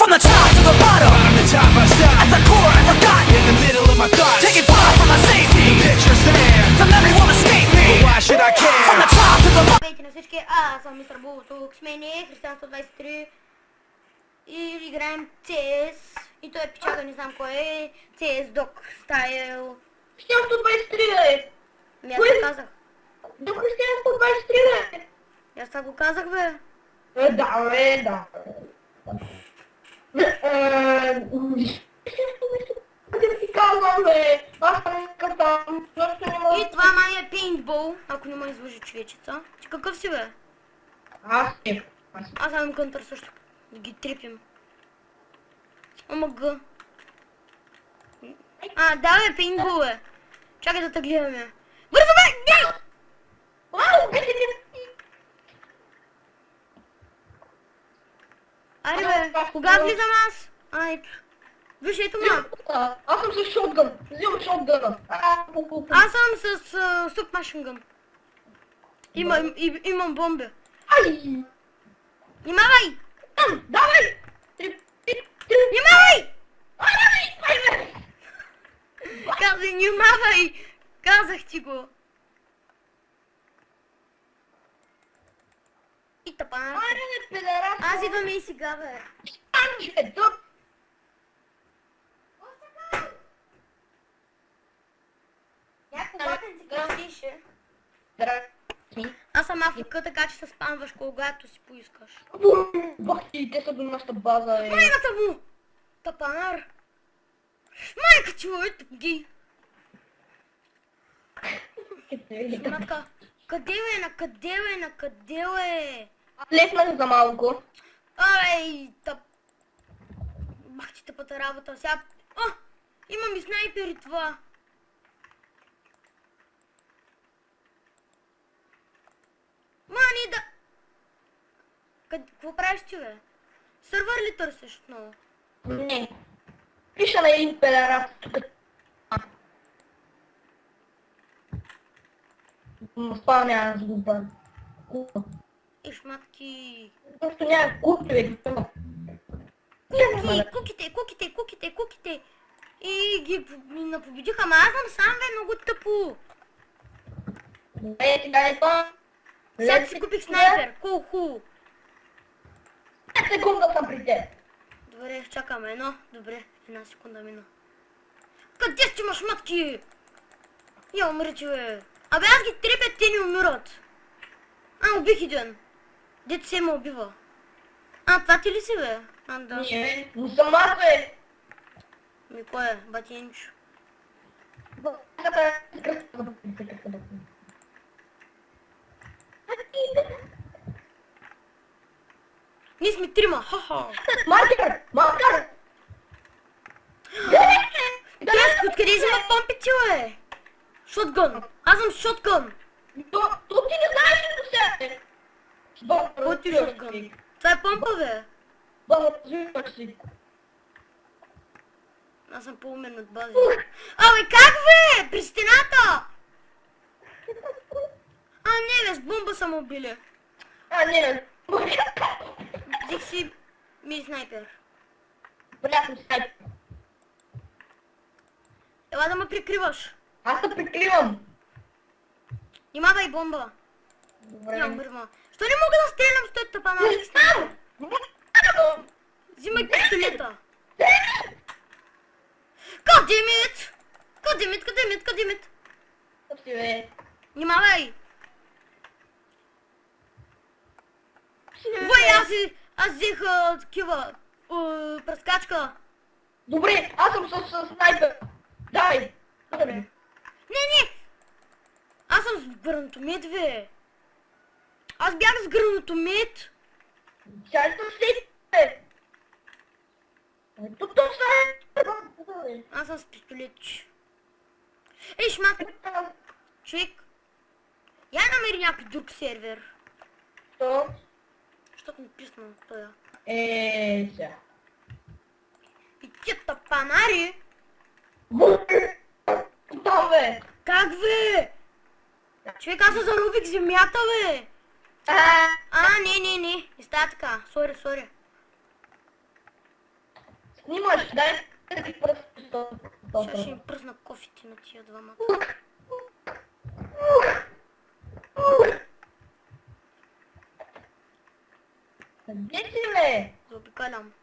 From the top to the bottom, Bottom to top I stop. at the core and forgotten, In the middle of my thoughts. taking far from my safety. The picture's there, The memory won't escape me. but why should I From the care? top to the bottom. Здравейте на всички, аз съм Мистер Бул, тук с мен е Християн 123 и играем CS и той е печага, не знам кой е, CS Dog Style. Християн 123, бе! Аз го казах. До Християн 123, бе! Аз това го казах, бе. Да, бе, да. Къде ти казвам, бе? Аз съм някакъв там, защото не мога... И това май е пейнтбол, ако не ме излъжи човечеца. Ти какъв си, бе? Аз не. Аз съм кънтър също. Да ги трепим. ОМГ. А, да, бе, пейнтбол е. Чакай да те гледаме. Бързо, бе! Гей! Вау, къде ти... Аре, бе, кога влизам аз? Ай, виж, ето ма. Аз съм с шотгън. Взимам шотгъна. Аз съм с субмашингън. Имам бомби. Ай! Внимавай! Там, давай! Внимавай! Ай, бе! Казай, внимавай! Казах ти го. И тъпа. Айде, бе, педерас! Аз идвам и сега, бе. Анже, тъп! Някой батен си кръстише. Здрасти. Аз съм Африка, така че се спамваш когато си поискаш. Бахти, те са до нашата база, бе. Майката му! Тъпанар! Майка ти му, ето ги! Матка, къде е, на къде е? Леснах за малко. Ай, тъп... Бах ти тъпата работа, сега... О, имам и снайпери това. Мани да... Какво правиш ти, бе? Сървър ли търсиш отново? Не. Пиша на един педерас тук. Това няма сгуба. Иш, матки... Просто няма купи, бе. Куките! И ги напобедиха, ама аз съм сам, бе, много тъпо. Е, сега е това. Сега си купих снайпер, ху. 5 секунда съм при теб. Добре, чакаме едно. Добре, една секунда мина. Къде си имаш, матки? Я умрете, бе. Абе, аз ги трепят, те не умират. Убих един. Дето се ме убива. Това ти ли си, бе? Да. Не, но съм аз, бе. Ми кой е? Батенчо. Ние сме трима, ха-ха. Маркер! Теско, откъде взимат помпите, бе? Шотгън. Аз съм шотгън. То ти не знаеш ли до себе? Кой ти шотгън? Това е помпа, бе. Развиваш си. Аз съм по-умен от бази. Абе, как, бе? При стената! Не, бе, с бомба са му убили. Не. Взех си ми снайпер. Бля, съм сайт. Ела да ме прикриваш. Аз се прикривам. Имавай бомба. Добре. Нямам бърма. Що не мога да стрелям с този тъпа Не знам! Взимай пистолета. Кадимит! Къв си, бе? Внимавай! Вой, аз взех такива пръскачка. Добре, аз съм с снайпер. Давай. Не! Аз съм с гранатомет, бе. Аз бях с гранатомет. Сега съм след, бе. Тук са. Аз съм с пистолет. Ей, шмат, човек. Я намери някой друг сервер. Що? Защото ми писна от тоя. Сега. И ти тъпанари. Да, бе. Как, бе? Човек, аз се зарубих земята, бе. Не става така. Сори. Снимаш, дай да ти пръст. Сега ще им пръсна кофите на тия двамата. Къде си, бе? Заобикалям.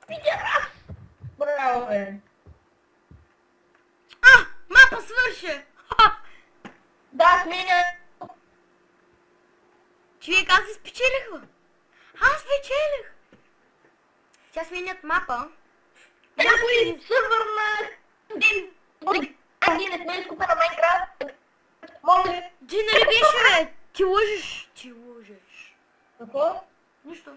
Пидерас! Браво, бе. А! Мапа свърши! Ха! Да, сменя. Човек, аз спечелих, бе! Аз спечелих! Сега сменят мапа. Някой сървър на ден. Ние не сме изкупа на Майнкрафт. Може. Ти нали беше, бе? Ти лъжеш! Ти лъжеш! Какво? Нищо.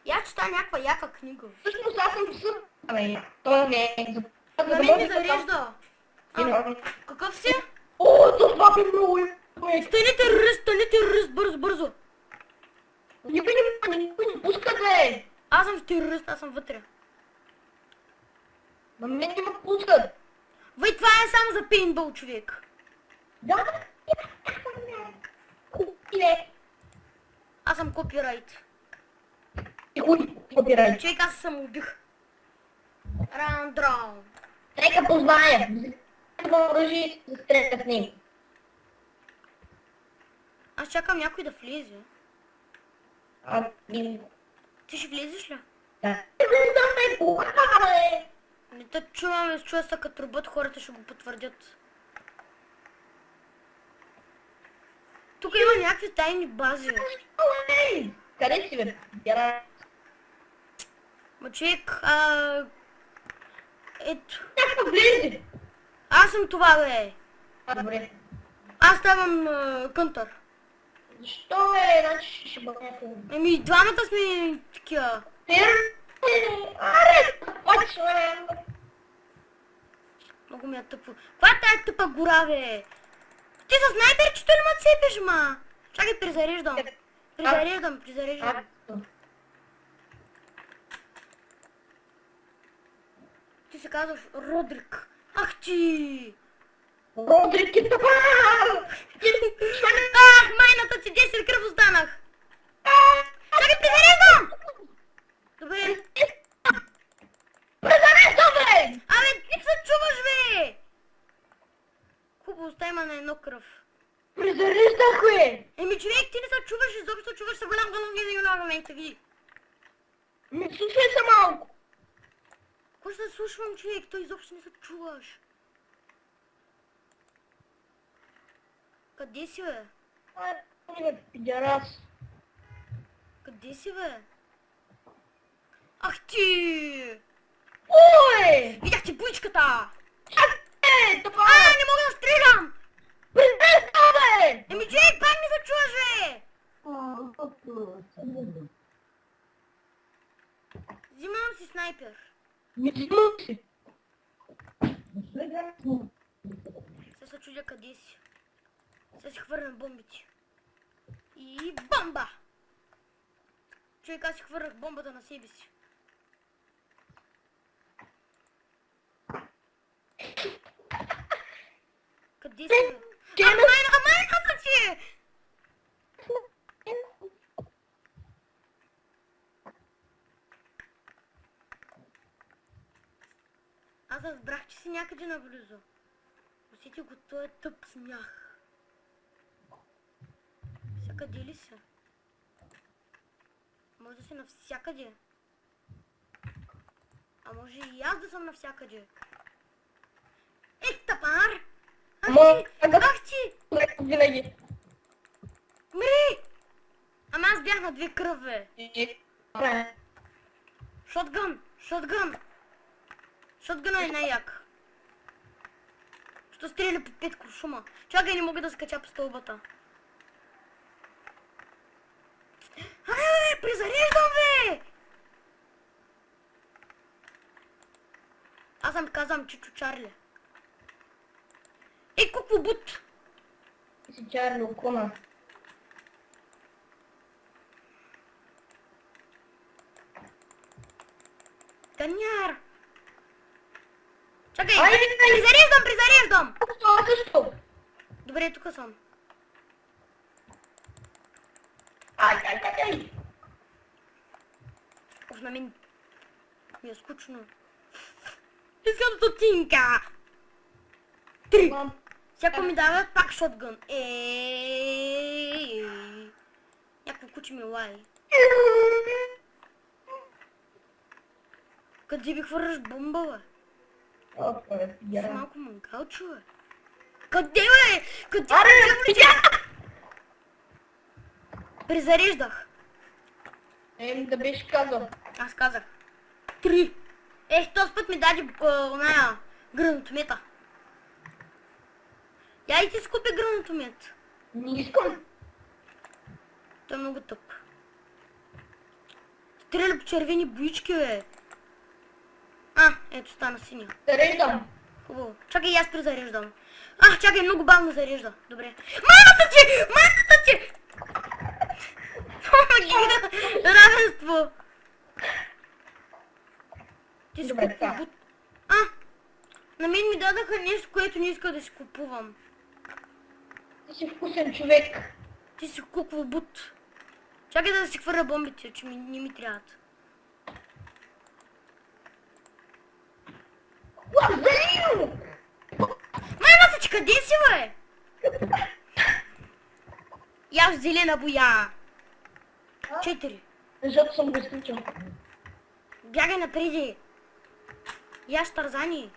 Я чета някаква яка книга. Всъщност аз съм сървър. Той не е. На мен ми зарежда. Какъв си? О, това е много Стани терорист, бързо, бързо. никой не пуска, бе. Аз съм терорист, аз съм вътре. На мен не ме пускат. Вай, това е само за пейнтбол, човек. Да. Иде. Аз съм копирайт. И хуй, копирай. Човек, аз съм убих. Раунд. Нека позная. Да оръжие и се стреля с него. Аз чакам някой да влезе. Ти ще влезеш ли? Да. Да ме пухае. Не те чуваме с чуя са като робот, хората ще го потвърдят. Тук има някакви тайни бази. Къде си, бе? Бяра. Ма човек, ето. Някакво влезе. Аз съм това, бе. Добре. Аз ставам кънтър. Защо, бе? Значи ще бъде хубаво. Еми, двамата сме такива. Аре, почвам. Много ми е тъпо. Каква е тая тъпа гора, бе? Ти със снайперчето ли ме цепиш, ма? Чакай, призареждам. Призареждам. Ти се казваш Родрик. Ах ти! Родрик е това! Ах, майната ти 10 кръв останах! Чакай, призареждам! Добре. Презареждам, бе! Абе, ти се чуваш, бе! Хубаво, остави ма на едно кръв. Презареждах, бе! Еми, човек, ти не се чуваш, изобщо чуваш се голям голям на момента, види. Ми слушай се малко. Кой ще се слушвам, човек? Той изобщо не се чуваш. Къде си, бе? Бе, пидерас. Къде си, бе? Ах ти! Ой! Видях ти буичката! Чакай, това! Не мога да стрелям! Презареждам, бе! Еми, човек, пак не се чуваш, бе! Взимам си снайпер. Не взимам си. Сега се чудя къде си. Сега си хвърлям бомбите. И бомба! Човек, аз си хвърлях бомбата на себе си. Къде си, бе? Майната ти! Аз разбрах, че си някъде наблизо. Усети го този тъп смях. Всякъде ли си? Може да си навсякъде. А може и аз да съм навсякъде. Тапар! Ах ти! Винаги. Мри! Ама аз бях на 2 кръве. Шотгън! Шотгъна е най-як. Що стреля по 5 куршума. Чакай, не мога да скача по стълбата. Призареждам, бе! Аз съм казвам Чичо Чарли. Кукво бут! Ти си Чарли Окуна. Таняр! Чакай! Айде! Призареждам! Също! Добре, тук съм. Ай! На мен ми е скучно. Искам стотинка. 3. Всяко ми дава пак шотгън. Някакво куче ми лай. Къде би хвърляш бомба, бе? Си малко мангалчо, бе. Къде, бе? Къде? Призареждах. Да беше казал. Аз казах. 3. Този път ми даде оная гранатомета. Я и ти си купи гранатомет. Не искам. Той е много тъп. Стреля по червени боички, бе. Ето стана синя. Зареждам. Хубаво. Чакай, и аз призареждам. Чакай, много бавно зарежда. Добре. Майната ти! Майната ти! Равенство! Ти си Добре, купи така. бут. На мен ми дадаха нещо, което не иска да си купувам. Ти си вкусен човек. Ти си куква бут. Чакай да си хвърля бомбите, че не ми трябват. Лазарин! Майната ти, къде си, бе? Яш зелена боя. 4. Защото съм го изключил. Бягай напреди. Яш Тарзани.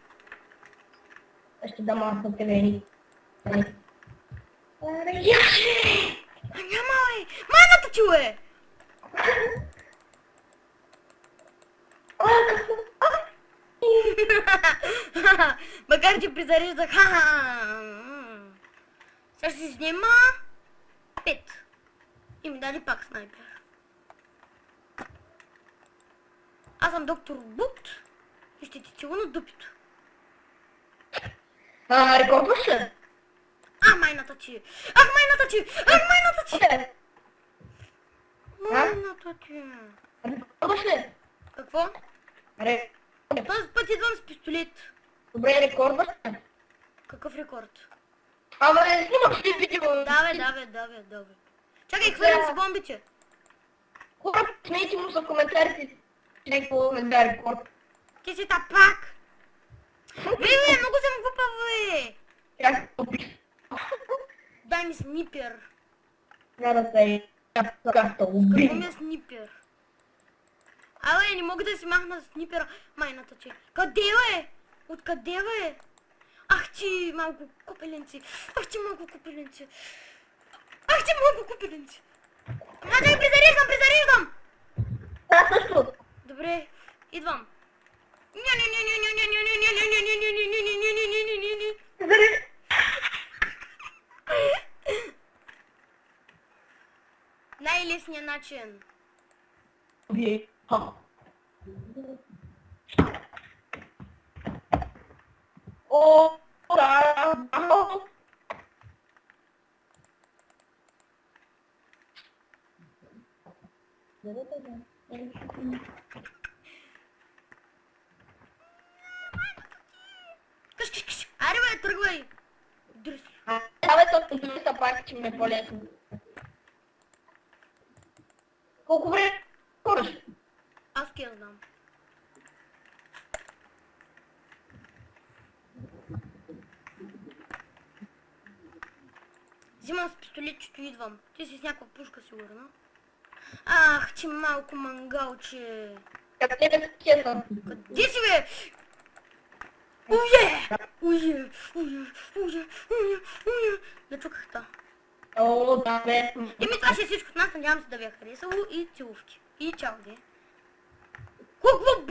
Аз ще дам аз на тебе. Яше! Няма, бе. Майната ти, бе. Макар че призареждах. Сега ще си снима 5. И ми даде пак снайпер. Аз съм доктор Бут и ще ти целуна дупито. Рекордваш ли? Майната ти! Майната ти! Майната ти! Майната ти! Рекордваш ли? Какво? Този път идвам с пистолет. Добре, рекордваш ли? Какъв рекорд? Снимаш ли видео? Давай. Чакай, хвърлям си бомбите. Хора, смейте му за коментарите, че някакво не да рекорд. Ти си тапак! Бе, много съм глупав, бе! Как топиш? Дай ми снипер. Нарата е както Какво убий. ми е снипер? Не мога да си махна снипера. Майната ти. Къде, бе? Откъде, бе? Ах ти, малко купеленци. Дай, призареждам! Аз също. Добре, идвам. Най-лесният начин. Убий. Каш. Аре, бе, тръгвай. Дръс. Давай то пак, че ми е по-лесно. Колко време хораш? Аз ки я знам. Взимам с пистолетчето и идвам. Ти си с някаква пушка, сигурно. Ах, че малко мангалче. Как не бе честно? Къде си, бе? Уе! Начуках-та. О, да бе. Това ще е всичко от нас. Надявам се да ви е харесало и целувки. И чао, де. Бут!